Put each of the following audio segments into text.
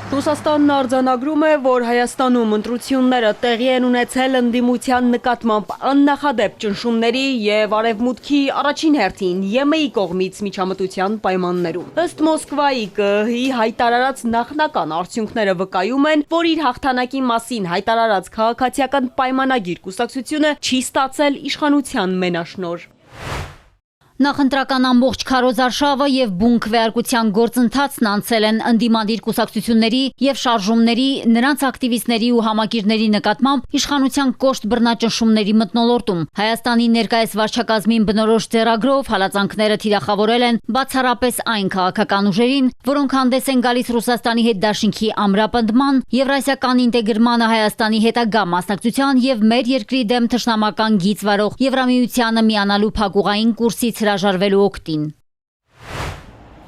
Ռուսաստանն արձանագրում է, որ Հայաստանում ընտրությունները տեղի են ունեցել ընդդիմության նկատմամբ աննախադեպ ճնշումների և Արևմուտքի առաջին հերթին ԵՄ-ի կողմից միջամտության պայմաններում։ Ըստ Մոսկվայի ԿԸՀ-ի հայտարարած նախնական արդյունքները վկայում են, որ իր հաղթանակի մասին հայտարարած քաղաքացիական պայմանագիր կուսակցությունը չի ստացել իշխանության մենաշնորհ։ Նախընտրական ամբողջ քարոզարշավը և բուն քվեարկության գործընթացն անցել են ընդդիմադիր կուսակցությունների և շարժումների, նրանց ակտիվիստների ու համակիրների նկատմամբ իշխանության կոշտ բռնաճնշումների մթնոլորտում։ Հայաստանի ներկայիս վարչակազմին բնորոշ ձեռագրով հալածանքները թիրախավորել են բացառապես այն քաղաքական ուժերին, որոնք հանդես են գալիս Ռուսաստանի հետ դաշինքի ամրապնդման, Եվրասիական ինտեգրմանը, Հայաստանի հետագա մասնակցության և մեր երկրի դեմ թշնամական գիծ վարող Եվրամիությանը միանալու փակուղային կուրսից հրաժարվելու օգտին։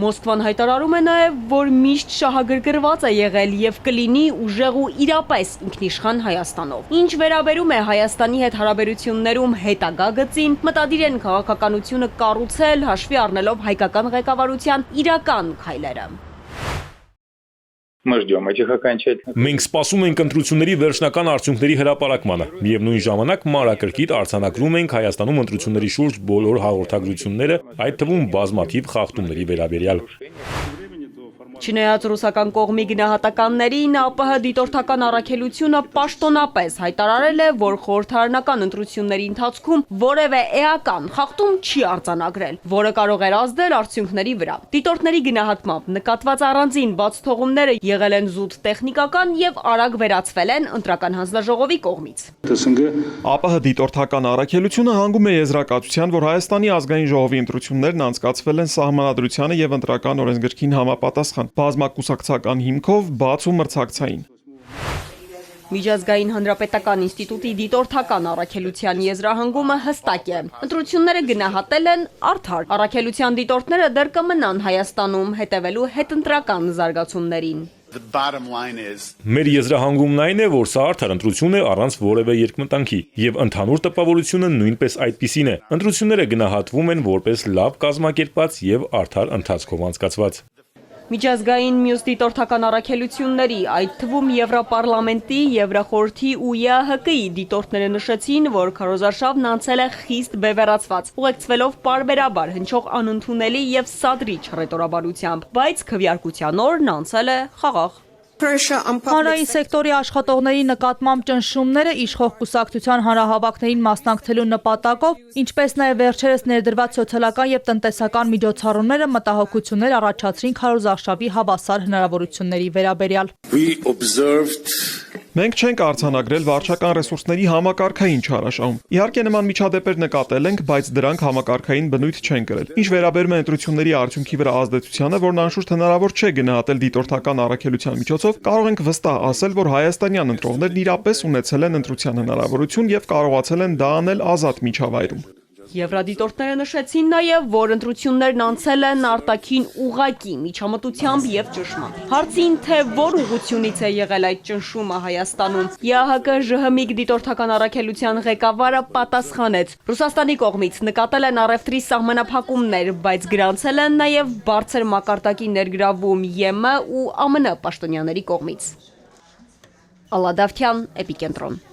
Մոսկվան հայտարարում է նաև, որ միշտ շահագրգռված է եղել և կլինի ուժեղ ու իրապես ինքնիշխան Հայաստանով։ Ինչ վերաբերում է Հայաստանի հետ հարաբերություններում հետագա գծին, մտադիր են քաղաքականությունը կառուցել, հաշվի առնելով հայկական ղեկավարության իրական քայլերը։ Մենք սպասում ենք ընտրությունների վերջնական արդյունքների հրապարակմանը, միևնույն ժամանակ մանրակրկիտ արձանագրում ենք Հայաստանում ընտրությունների շուրջ բոլոր հաղորդագրությունները, այդ թվում բազմաթիվ խախտումների վերաբերյալ։ Չնայած ռուսական կողմի գնահատականներին, ԱՊՀ դիտորդական առաքելությունը պաշտոնապես հայտարարել է, որ խորհրդարանական ընտրությունների ընթացքում որևէ էական խախտում չի արձանագրել, որը կարող էր ազդել արդյունքների վրա։ Դիտորդների գնահատմամբ նկատված առանձին բացթողումները եղել են զուտ տեխնիկական և արագ վերացվել են ընտրական հանձնաժողովի կողմից։ ԱՊՀ դիտորդական առաքելությունը հանգում է եզրակացության, որ Հայաստանի ազգային ժողովի ընտրություններն անցկացվել են սահմանադրությանը և ընտրական օրենսգրքին համապատասխան, բազմակուսակցական հիմքով, բաց ու մրցակցային։ Միջազգային հանրապետական ինստիտուտի դիտորդական առաքելության եզրահանգումը հստակ է։ Ընտրությունները գնահատել են արդար։ Առաքելության դիտորդները դեռ կմնան Հայաստանում, հետևելու հետընտրական զարգացումներին։ Մեր եզրահանգումն այն է, որ սա արդար ընտրություն է առանց որևէ երկմտանքի, և ընդհանուր տպավորությունը նույնպես այդպիսին է։ Ընտրությունները գնահատվում են որպես լավ կազմակերպված և արդար ընթացքով անցկացված։ Միջազգային մյուս դիտորդական առաքելությունների, այդ թվում Եվրապարլամենտի, Եվրախորհրդի ու ԵԱՀԿ-ի դիտորդները նշեցին, որ քարոզարշավն անցել է խիստ բևեռացված, ուղեկցվելով պարբերաբար հնչող անընդունելի և սադրիչ հռետորաբանությամբ, բայց քվեարկության օրն անցել է խաղաղ։ Հանրային սեկտորի աշխատողների նկատմամբ ճնշումները իշխող կուսակցության հանրահավաքներին մասնակցելու նպատակով, ինչպես նաև վերջերս ներդրված սոցիալական և տնտեսական միջոցառումները մտահոգություններ առաջացրին քարոզարշավի հավասար հնարավորությունների վերաբերյալ։ Մենք չենք արձանագրել վարչական ռեսուրսների համակարգային չարաշահում։ Իհարկե նման միջադեպեր նկատել ենք, բայց դրանք համակարգային բնույթ չեն կրել։ Ինչ վերաբերում է ընտրությունների արդյունքի վրա ազդեցությանը, որն անշուշտ հնարավոր չէ գնահատել դիտորդական առաքելության միջոցով, կարող ենք վստահ ասել, որ հայաստանյան ընտրողներն իրապես ունեցել են ընտրության հնարավորություն և կարողացել են դա անել ազատ միջավայրում։ Եվրադիտորդները նշեցին նաև, որ ընտրություններն անցել են արտաքին ուղղակի միջամտությամբ և ճնշմամբ։ Հարցին, թե որ ուղղությունից է եղել այդ ճնշումը Հայաստանում, ԵԱՀԿ ԺՀՄԻԳ դիտորդական առաքելության ղեկավարը պատասխանեց. Ռուսաստանի կողմից նկատել են առևտրի սահմանափակումներ, բայց գրանցել են նաև բարձր մակարդակի ներգրավում ԵՄ ու ԱՄՆ պաշտոնյաների կողմից։ Ալադավթյան, Էպիկենտրոն։